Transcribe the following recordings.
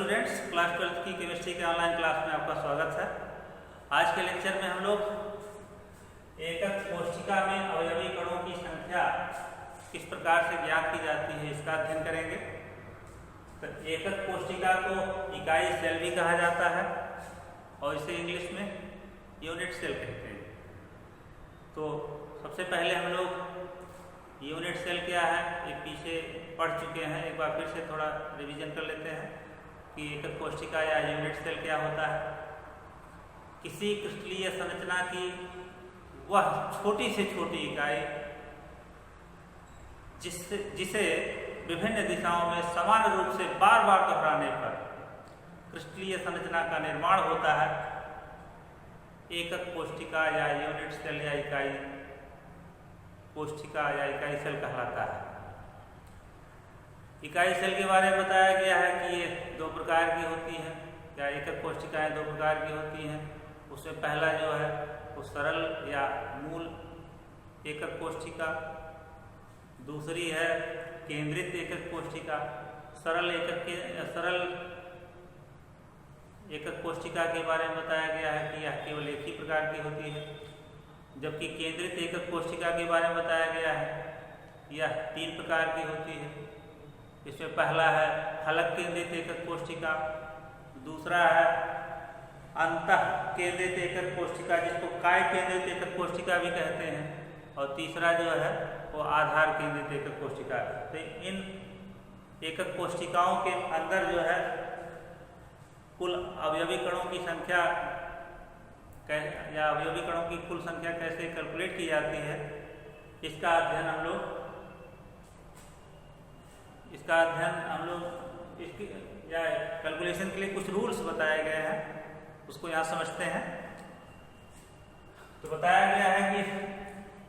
Students, class 12 की chemistry के online class में आपका स्वागत है। आज के लेक्चर में हम लोग एकक कोशिका में अवयवी कणों की संख्या किस प्रकार से ज्ञात की जाती है इसका अध्ययन करेंगे। तो एकक कोशिका को इकाई सेल भी कहा जाता है और इसे इंग्लिश में यूनिट सेल कहते हैं। तो सबसे पहले हम लोग यूनिट सेल क्या है ये पीछे पढ़ चुके हैं, एक बार फिर से थोड़ा रिवीजन कर लेते हैं कि एकक कोशिका या यूनिट सेल क्या होता है। किसी क्रिस्टलीय संरचना की वह छोटी से छोटी इकाई जिसे विभिन्न दिशाओं में समान रूप से बार बार दोहराने पर क्रिस्टलीय संरचना का निर्माण होता है, एकक कोशिका या यूनिट सेल या इकाई कोशिका या इकाई सेल कहलाता है। इकाई सेल के बारे में बताया गया है कि ये दो प्रकार की होती हैं, या एकक कोशिकाएं दो प्रकार की होती हैं। उसमें पहला जो है वो सरल या मूल एकक कोशिका, दूसरी है केंद्रित एकक कोशिका। सरल एकक कोशिका के बारे में बताया गया है कि यह केवल एक ही प्रकार की होती है, जबकि केंद्रित एकक कोशिका के बारे में बताया गया है यह 3 प्रकार की होती है। इसमें पहला है फलक केंद्रित एकक कोशिका, दूसरा है अंतः केंद्रित एकक कोशिका जिसको काय केंद्रित एकक कोशिका भी कहते हैं, और तीसरा जो है वो आधार केंद्रित एकक कोशिका। तो इन एकक कोशिकाओं के अंदर जो है कुल अवयवी कणों की संख्या या अवयवी कणों की कुल संख्या कैसे कैलकुलेट की जाती है इसका अध्ययन हम लोग इसकी या कैलकुलेशन के लिए कुछ रूल्स बताए गए हैं, उसको यहाँ समझते हैं। तो बताया गया है कि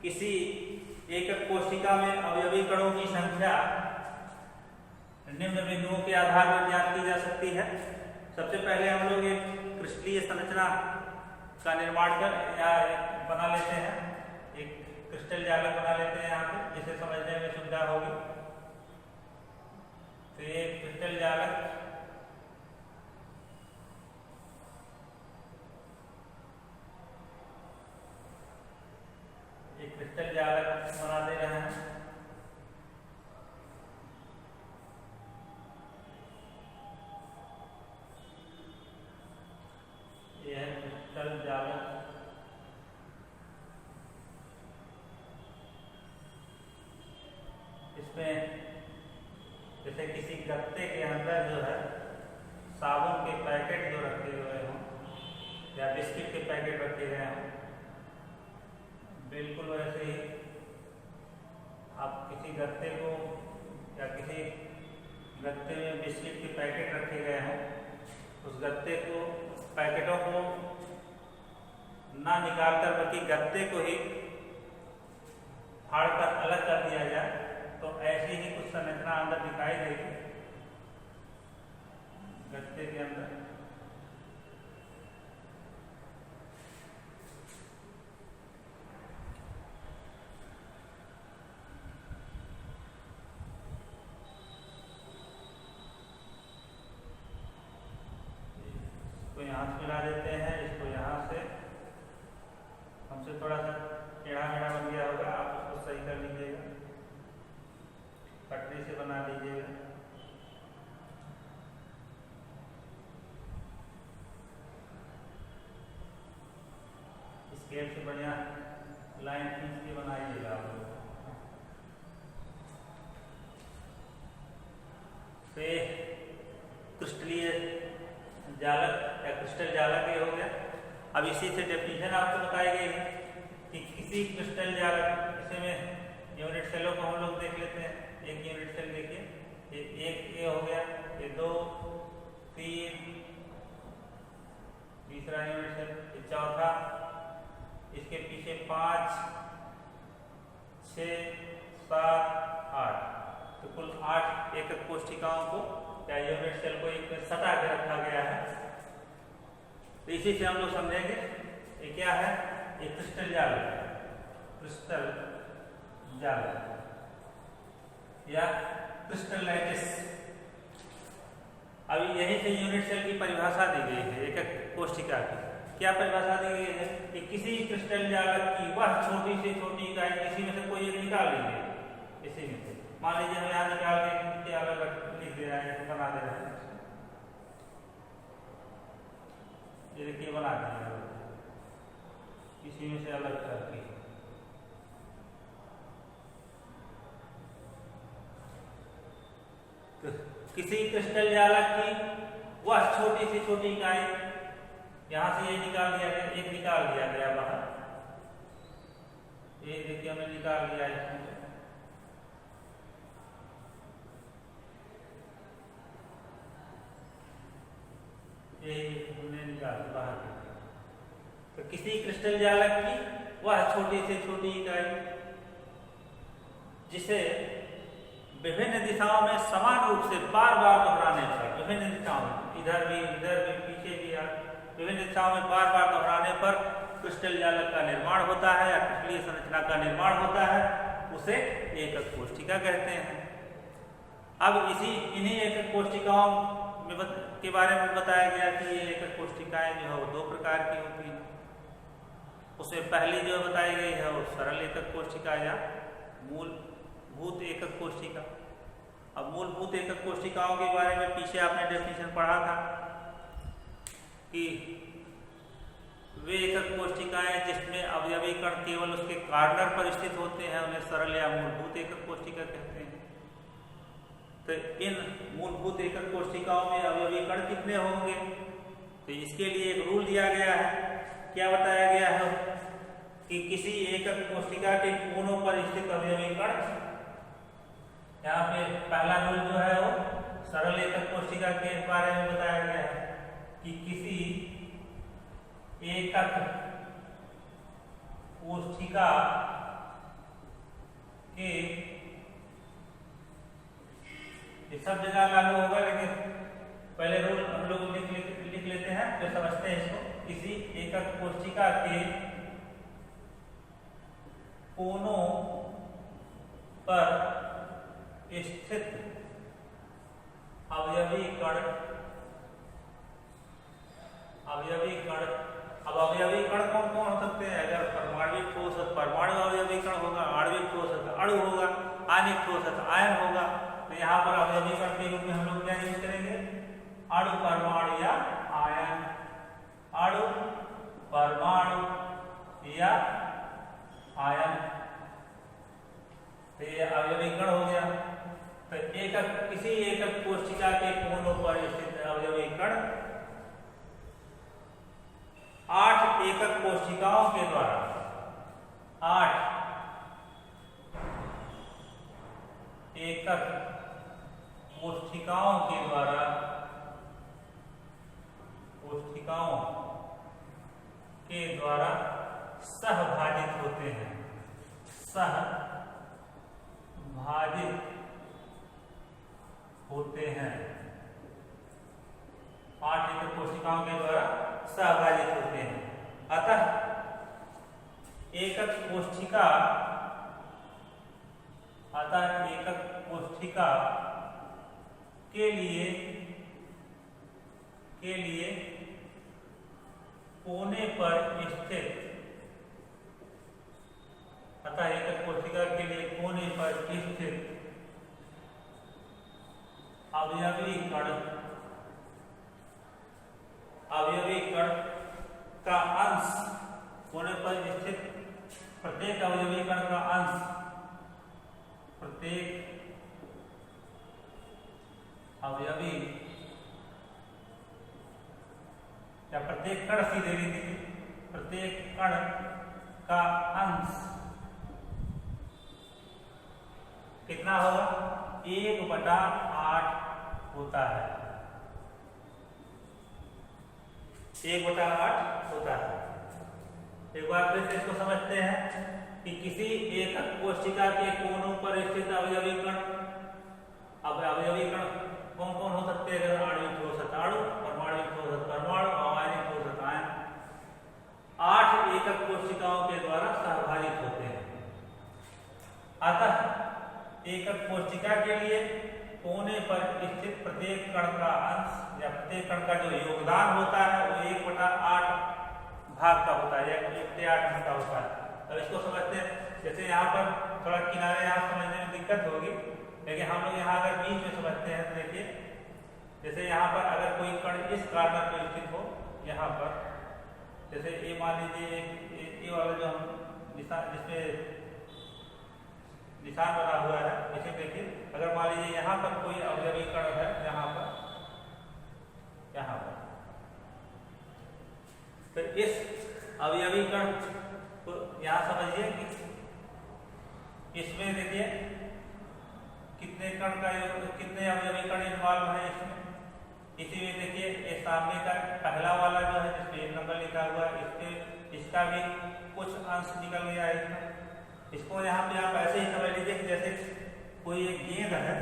किसी एकक कोशिका में अवयवी कणों की संख्या निम्न बिंदुओं के आधार पर ज्ञात की जा सकती है। सबसे पहले हम लोग एक क्रिस्टलीय संरचना का निर्माण बना लेते हैं, एक क्रिस्टल जालक बना लेते हैं यहाँ पे जिसे समझने में सुविधा होगी। तो ये क्रिस्टल जालक बना दे रहे हैं। यह है क्रिस्टल जालक। इसमें जैसे किसी गत्ते के अंदर जो है साबुन के पैकेट जो रखे हुए हों या बिस्किट के पैकेट रखे गए हों, बिल्कुल वैसे ही आप किसी गत्ते को या किसी गत्ते में बिस्किट के पैकेट रखे गए हैं, उस गत्ते को पैकेटों को ना निकालकर बल्कि गत्ते को ही फाड़कर अलग कर दिया जाए तो ऐसी ही कुछ संरचना अंदर दिखाई देगी गत्ते के अंदर। इसको यहाँ से मिला देते हैं, इसको यहाँ से हमसे थोड़ा सा टेढ़ा मेढ़ा बन गया होगा, आप उसको सही कर लीजिएगा, पटरी से बना लीजिएगा। स्केल से बढ़िया लाइन खींच के बनाइएगा आप लोग। तो क्रिस्टलीय जालक या क्रिस्टल जालक ये हो गया। अब इसी से डेफिनेशन आपको बताई गई है कि किसी क्रिस्टल जालक, इसे में यूनिट सेलों को हम लोग देख लेते हैं। एक यूनिट सेल देखिए, एक ये हो गया, ये 2 3, तीसरा यूनिट सेल, ये चौथा, इसके पीछे 5 6 7 8, तो कुल 8 एकक कोशिकाओं को या यूनिट सेल को एक सटा के रखा गया है। तो इसी से हम लोग समझेंगे ये क्या है, ये क्रिस्टल जालक या क्रिस्टल लैटिस अब यहीं से यूनिट सेल की परिभाषा दी गई है एकक कोशिका की। क्या परिभाषा दी गई है कि किसी क्रिस्टल जालक की वह छोटी से छोटी इकाई, इसी में से कोई एक निकाल लीजिए, इसी में से मान लीजिए हम यहाँ निकाल के अलग लिख दे रहे हैं, बना दे रहे हैं, ये देखिए बना दिया, इसी में से अलग करके किसी क्रिस्टल जालक की वह छोटी से छोटी इकाई, यहां से ये निकाल दिया गया, एक निकाल दिया गया बाहर, ये देखिए हमने निकाल दिया इसमें, ये हमने निकाल बाहर। तो किसी क्रिस्टल जालक की वह छोटी से छोटी इकाई जिसे विभिन्न दिशाओं में समान रूप से बार बार दोहराने पर, विभिन्न दिशाओं में इधर भी पीछे भी, विभिन्न दिशाओं में बार बार दोहराने पर क्रिस्टल जालक का निर्माण होता है या क्रिस्टलीय संरचना का निर्माण होता है, उसे एकक कोशिका कहते हैं। अब इन्हीं एकक कोशिकाओं में के बारे में बताया गया कि ये एकक कोशिकाएं जो है वो दो प्रकार की होती हैं। उसमें पहली जो बताई गई है वो सरल एकक कोशिका या मूलभूत एकक कोशिका। अब मूलभूत एकक कोशिकाओं के बारे में पीछे आपने डेफिनेशन पढ़ा था कि वे एकक कोशिकाएं जिसमें अवयवी कण केवल उसके कार्नर पर स्थित होते हैं, उन्हें सरल या मूलभूत एकक कोशिका कहते हैं। तो इन मूलभूत एकक कोशिकाओं में अवयवी कण कितने होंगे, तो इसके लिए एक रूल दिया गया है। क्या बताया गया है कि किसी एकक कोशिका के कोनों पर स्थित अवयवी कण, यहाँ पे पहला रूल जो है वो सरल एकक कोशिका के बारे में बताया गया है कि किसी एकक कोशिका के, ये सब जगह लागू होगा लेकिन पहले रूल हम लोग लिख लेते हैं तो समझते हैं इसको। किसी एकक कोशिका के कोनों पर स्थित अवयवी कण, अब अवयवी कण कौन कौन हो सकते हैं? अगर परमाणविक ठोस है परमाणु अवयवी कण होगा, आणविक ठोस है तो अणु होगा, आणविक ठोस है तो आयन होगा। तो यहाँ पर अवयवी कण के रूप में हम लोग क्या यूज करेंगे? अणु, परमाणु या आयन। अणु, परमाणु या आयन, तो ये अवयवी कण हो गया। तो किसी एकक कोशिका के कोनों पर स्थित अवयवी कण 8 एकक कोशिकाओं के द्वारा, 8 एकक कोशिकाओं के द्वारा, सहभाजित होते हैं, सहभाजित होते हैं। 8 एकक कोशिकाओं के द्वारा सहभाजित होते हैं। अतः एकक कोशिका के लिए कोने पर स्थित, अतः एकक कोशिका के लिए कोने पर स्थित अवयवी कण का अंश, कोने पर स्थित प्रत्येक अवयवी कण का अंश, प्रत्येक अवयवी या प्रत्येक कण, सीधे रीति प्रत्येक कण का अंश कितना होगा? 1/8 होता है। 1/8 होता है। एक बार फिर से इसको समझते हैं कि किसी एकक कोशिका के कोनों पर स्थित अवयवी कण, अब अवयवी कण कौन कौन हो सकते हैं? अगर आणविक ठोस है अणु, परमाणविक ठोस है परमाणु, आयनिक ठोस है आयन। 8 एकक कोशिकाओं के द्वारा सहभाजित होते हैं। अतः एकक कोशिका के लिए कोने पर स्थित प्रत्येक कण का अंश या प्रत्येक कण का जो योगदान होता है वो 1/8 भाग का होता है या 1/8 अंश का होता है। अब इसको समझते हैं, जैसे यहाँ पर थोड़ा किनारे यहाँ समझने में दिक्कत होगी, लेकिन हम लोग यहाँ अगर बीच में समझते हैं तो देखिए, जैसे यहाँ पर अगर कोई कण इस कॉर्नर पर स्थित हो, यहाँ पर जैसे ये मान लीजिए ये वाला जो हम निशान जिसमें निशान बना हुआ है, इसे देखिए, अगर मान लीजिए यहाँ पर कोई अवयवी कण है, यहाँ पर तो इस अवयवी कण को यहाँ समझिए कि इसमें देखिए कितने कण का कितने अवयवी कण इन्वॉल्व है इसमें। इसी में देखिए ये सामने का पहला वाला जो है जिसपे 1 नंबर लिखा हुआ है, इसका भी कुछ अंश निकल गया है इसमें। इसको यहाँ पे आप ऐसे ही समझ लीजिए कि जैसे कोई एक गेंद है,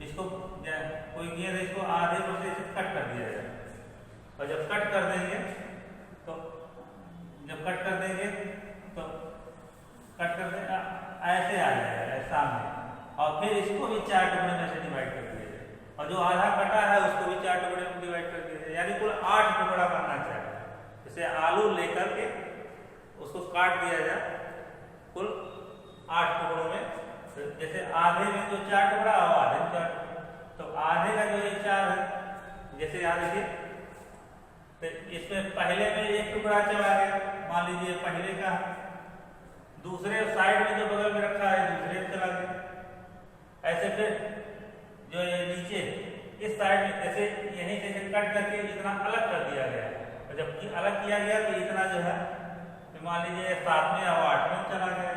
इसको कोई गेंद है, इसको आधे पर से कट कर दिया जाए, और जब कट कर देंगे तो ऐसे आ जाएगा सामने, और फिर इसको भी 4 टुकड़े में से डिवाइड कर दिया जाए, और जो आधा कटा है उसको भी 4 टुकड़े में डिवाइड कर दिया जाए, यानी कुल 8 टुकड़ा बनना चाहिए। जैसे आलू लेकर के उसको काट दिया जाए कुल 8 टुकड़ों में, तो जैसे आधे में जो 4 टुकड़ा और आधे में 4 टुकड़ा, तो आधे का जो ये 4 है, जैसे यहाँ देखिए, तो इसमें पहले में 1 टुकड़ा चला गया, मान लीजिए पहले का, दूसरे साइड में जो बगल में रखा है दूसरे में चला गया, ऐसे फिर जो ये नीचे इस साइड में जैसे यहीं से कट करके इतना अलग कर दिया गया, और जब अलग किया गया तो इतना जो है मान लीजिए 7वें और 8वें चला गया,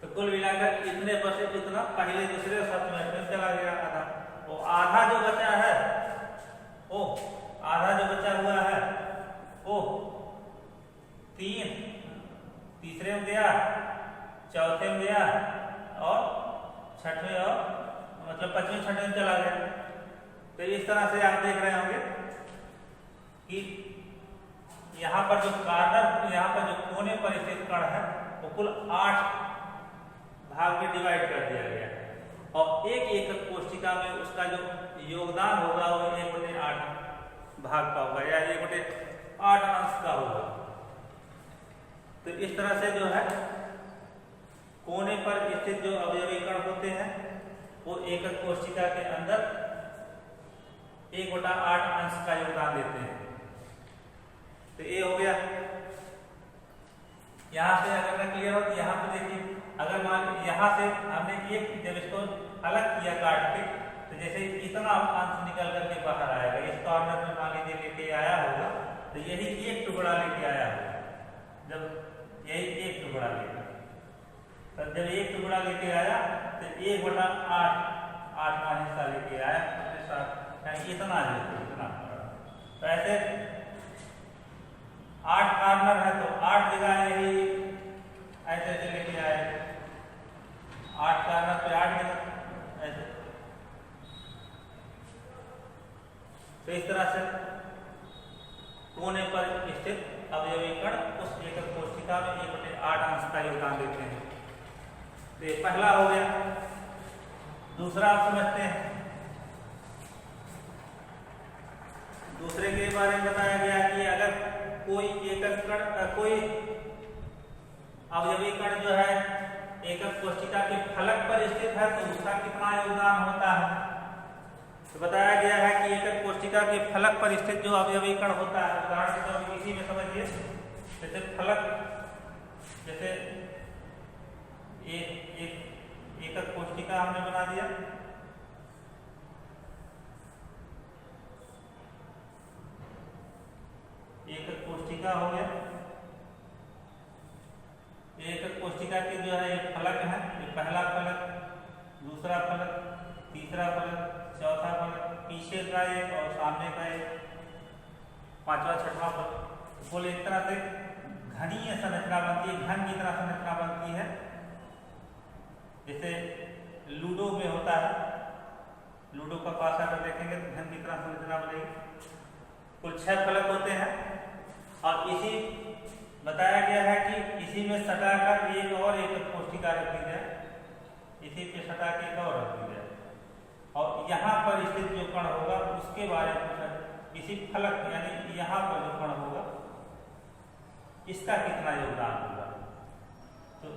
तो कुल मिलाकर इतने पर से इतना पहले दूसरे 7वें 8वें चला गया आधा। वो आधा जो बचा है, वो आधा जो बचा हुआ है वो 3 तीसरे में गया, चौथे में गया, और छठवें और मतलब 5वें 6वें में चला गया। तो इस तरह से आप देख रहे होंगे कि यहाँ पर जो कॉर्नर, यहाँ पर जो कोने पर स्थित कण है वो कुल 8 भाग में डिवाइड कर दिया गया है, और एक एकक कोशिका में उसका जो योगदान होगा वो 1/8 भाग का होगा या 1/8 अंश का होगा। तो इस तरह से जो है कोने पर स्थित जो अवयवी कण होते हैं वो एकक कोशिका के अंदर 1/8 अंश का योगदान देते हैं। तो ये हो गया। यहाँ से अगर मैं क्लियर हो तो यहाँ पे देखिए, अगर मान यहाँ से हमने एक जब इसको अलग किया काट के, तो जैसे इतना अंश निकल करके बाहर आएगा, इस कॉर्नर में मान लीजिए लेके आया होगा, तो यही 1 टुकड़ा लेके आया होगा, जब यही 1 टुकड़ा लेगा, तो जब 1 टुकड़ा लेके आया तो 1/8 8वां हिस्सा लेके आया अपने साथ, इतना तो ऐसे 8 कॉर्नर है तो 8 जगह यही ऐसे ऐसे लेके आए, 8 कॉर्नर पे 8 जगह ऐसे। तो इस तरह से कोने पर स्थित अवयवी कण उस एकक कोशिका में 1/8 अंश का योगदान देते हैं। तो ये पहला हो गया। दूसरा आप समझते हैं, दूसरे के बारे में बताया गया कि अगर कोई एकक कण, कोई अवयवी कण जो है एकक कोशिका के फलक पर स्थित है तो उसका कितना योगदान होता है। तो बताया गया है कि एकक कोशिका के फलक पर स्थित जो अवयवी कण होता है, उदाहरण के तौर पर इसी में समझिए, जैसे फलक, जैसे एकक कोशिका हमने बना दिया, एकक कोशिका हो गया। एकक कोशिका के जो है ये फलक है, ये पहला फलक, दूसरा फलक, तीसरा फलक, चौथा फलक, पीछे का एक और सामने का एक, 5वां 6वां फलक। कुल एक तरह से घनीय संरचना बनती है, घन की तरह संरचना बनती है, जैसे लूडो में होता है, लूडो का पास अगर देखेंगे तो घन की तरह संरचना बनेगी। कुल 6 फलक होते हैं, और इसी बताया गया है कि इसी में सटाकर एक और एकक कोशिका रखी जाए, इसी पे सटा के उसके बारे में पूछा। किसी फलक यानी यहाँ पर जो कण होगा इसका कितना योगदान होगा। तो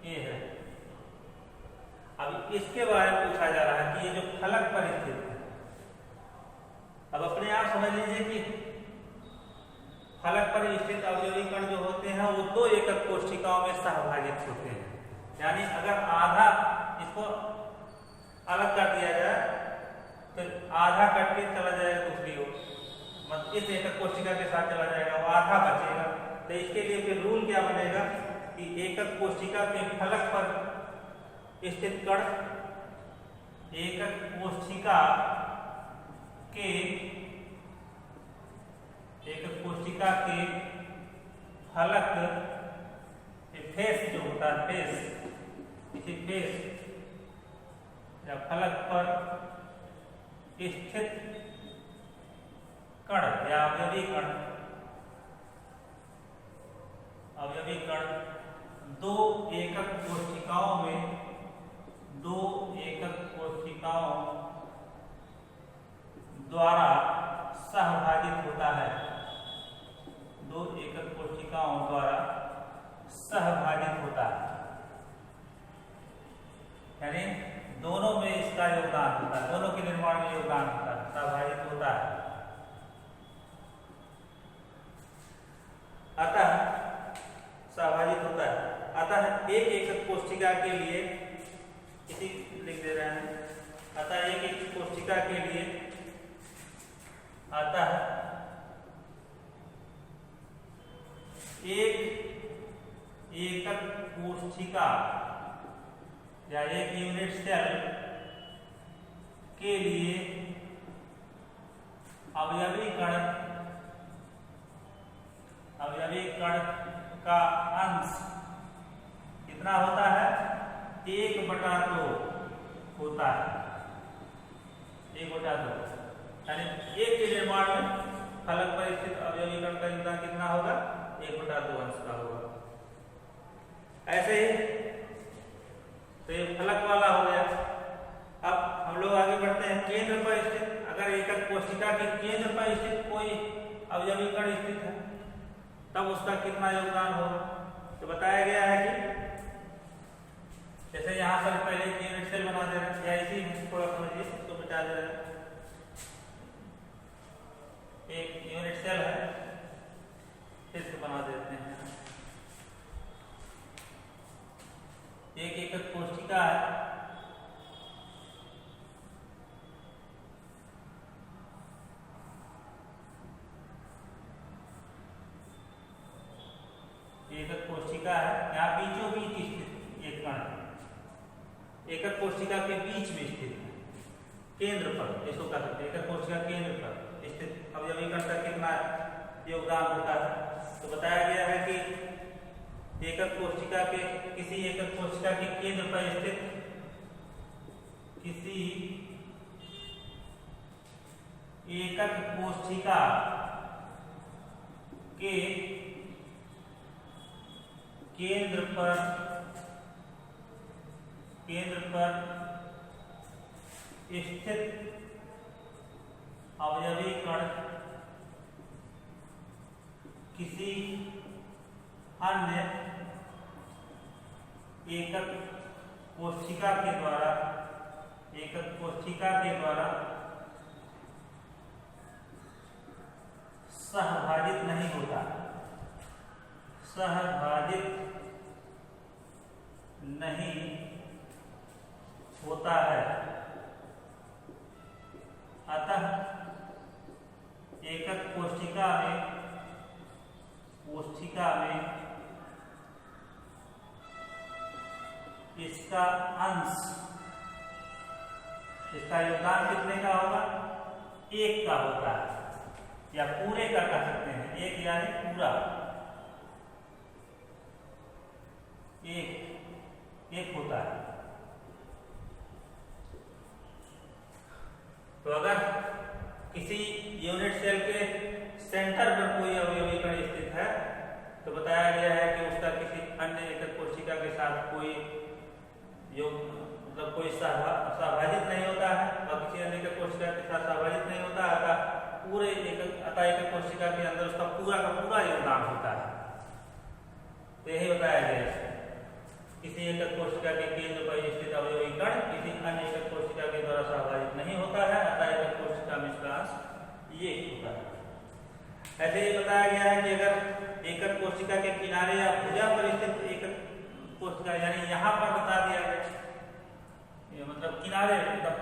ये है। अब इसके बारे में पूछा जा रहा है कि ये जो फलक पर स्थित है, अब अपने आप समझ लीजिए कि फलक पर स्थित अवयवी कण जो होते हैं वो दो एकक कोशिकाओं में सहभागित होते हैं। यानी अगर आधा इसको अलग कर दिया जाए तो आधा कट के चला जाएगा दूसरी ओर, मतलब इस एकक कोशिका के साथ चला जाएगा, वो आधा बचेगा। तो इसके लिए फिर रूल क्या बनेगा कि एकक कोशिका के फलक पर स्थित कण एकक कोशिका के फलक फेस जो होता है, फेस, इसी फेस या फलक पर स्थित कण या अवयवी कण दो एकक कोशिकाओं द्वारा सहभागित होता है। दो एकक कोशिकाओं द्वारा सहभागित होता है, यानी दोनों में इसका योगदान होता है, दोनों के निर्माण में योगदान होता है, सहभागित होता है। अतः सहभागित होता है। अतः एक एकक कोशिका के लिए, इसी लिख दे रहे हैं, अतः एक एकक कोशिका के लिए, अतः एक एकक कोशिका या एक यूनिट सेल के लिए अवयवी कण का अंश कितना होता है? 1/2 होता है, 1/2। यानी एक के निर्माण में फलक पर स्थित अवयवी कण का योगदान कितना होगा? 1/2 अंश का होगा। ऐसे ही तो ये फलक वाला हो गया। अब हम लोग आगे बढ़ते हैं। केंद्र पर स्थित, अगर एकक कोशिका के केंद्र पर स्थित कोई अवयवी कण स्थित है तब उसका कितना योगदान होगा। तो बताया गया है कि जैसे यहाँ पर पहले यूनिट सेल बना दे रहे हैं, या इसी में थोड़ा समझिए, तो मिटा दे रहे हैं। एक यूनिट सेल है, फिर से बना देते हैं। एक एकक कोशिका है, एकक कोशिका है, यहाँ बीचों बीच स्थित एक कण है, एकक कोशिका के बीच में स्थित है, केंद्र पर, इसको कह सकते हैं एकक कोशिका केंद्र पर स्थित अवयवी कण का कितना योगदान होता है। तो बताया गया है कि एकक कोशिका के, किसी एकक कोशिका के केंद्र पर स्थित किसी एकक कोशिका के केंद्र पर स्थित अवयवी कण किसी अन्य एकक कोशिका के द्वारा सहभाजित नहीं होता, है। अतः एकक कोशिका में इसका अंश, इसका योगदान कितने का होगा? 1 का होता है, या पूरे का कह सकते हैं। 1 यानी पूरा, 1 होता है। तो अगर किसी यूनिट सेल के सेंटर पर कोई अवयवी कण स्थित है तो बताया गया है कि उसका किसी अन्य एकक कोशिका के साथ कोई योग मतलब कोई सहभाजित नहीं होता है और किसी अन्य एकक कोशिका के साथ सहभाजित नहीं होता है, अतः एकक कोशिका के अंदर उसका पूरा का पूरा योगदान होता है। तो यही बताया गया है, किसी एकक कोशिका के केंद्र पर स्थित अवयवी कण किसी अन्य एकक कोशिका के द्वारा सहभाजित नहीं होता है, अतः एकक कोशिका में इसका अंश ये होता है। ऐसे ही बताया गया है कि अगर एकक कोशिका के किनारे या भुजा पर स्थित एकक कोशिका, यानी यहाँ पर बता दिया गया, ये मतलब किनारे एकदम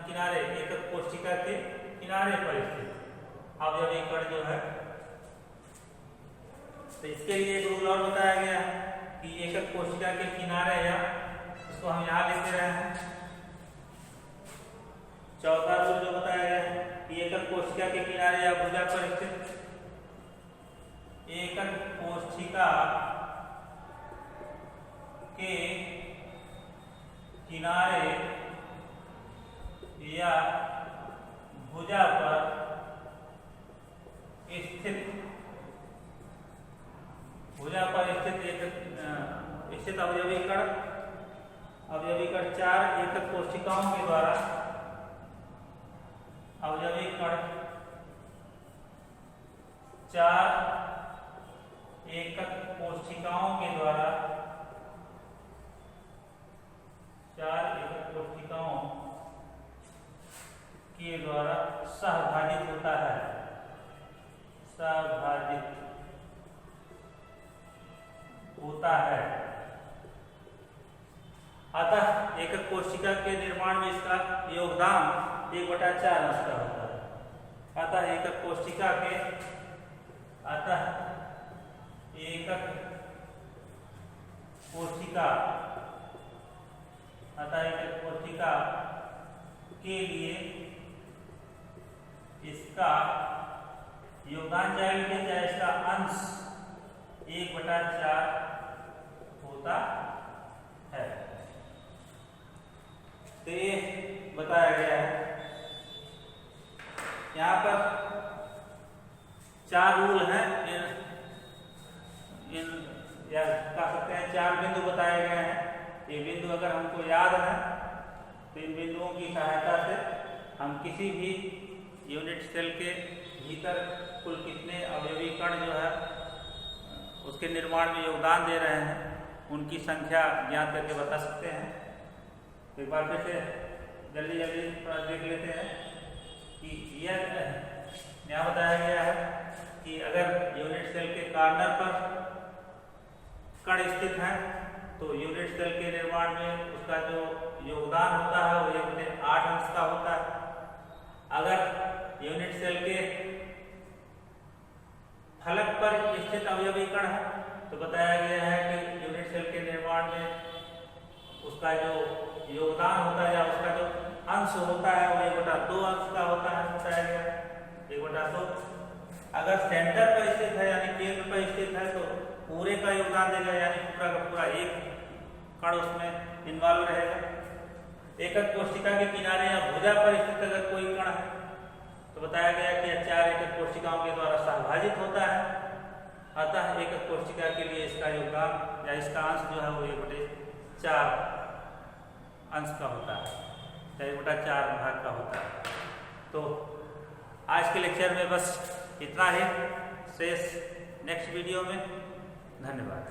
किनारे एकक कोशिका के किनारे पर स्थित अवयवी कण जो है, तो इसके लिए एक रूल और बताया गया है कि एकक कोशिका के किनारे, या इसको हम यहाँ लिख दे रहे हैं, चौथा रूल जो बताया गया है कि एकक कोशिका के किनारे या भुजा पर स्थित एकक कोशिका के किनारे या भुजा पर स्थित अवयवी कण चार एकक कोशिकाओं के द्वारा चार एकक कोशिकाओं के द्वारा सहभाजित होता है। अतः एकक कोशिका के निर्माण में इसका योगदान 1/4 अंश का होता है। अतः एकक कोशिका के लिए इसका योगदान चाहे इसका अंश 1/4 होता है। तो ये बताया गया है। यहाँ पर 4 रूल हैं, या कह सकते हैं 4 बिंदु बताए गए हैं। ये बिंदु अगर हमको याद है तो इन बिंदुओं की सहायता से हम किसी भी यूनिट सेल के भीतर कुल कितने अवयवी कण जो है उसके निर्माण में योगदान दे रहे हैं उनकी संख्या ज्ञात करके बता सकते हैं। एक बार फिर से जल्दी देख लेते हैं कि यह यहाँ बताया गया है कि अगर यूनिट सेल के कॉर्नर पर कण स्थित है तो यूनिट सेल के निर्माण में उसका जो योगदान होता है वो 1/8 अंश का होता है। अगर यूनिट सेल के फलक पर स्थित अवयवी कण है तो बताया गया है कि यूनिट सेल के निर्माण में उसका जो योगदान होता है या उसका जो अंश होता है वो 1/2 अंश का होता है, बताया गया 1/2। अगर सेंटर पर स्थित है यानी केंद्र पर स्थित है तो पूरे का योगदान देगा, यानी पूरा का पूरा एक कण उसमें इन्वॉल्व रहेगा। एकक कोशिका के किनारे या भुजा पर स्थित अगर कोई कण है तो बताया गया कि यह 4 एकक कोशिकाओं के द्वारा सहभाजित होता है। अतः एकक कोशिका के लिए इसका योगदान या इसका अंश जो है वो 1/4 अंश का होता है, 1/4 भाग का होता है। तो आज के लेक्चर में बस इतना ही, शेष नेक्स्ट वीडियो में। धन्यवाद।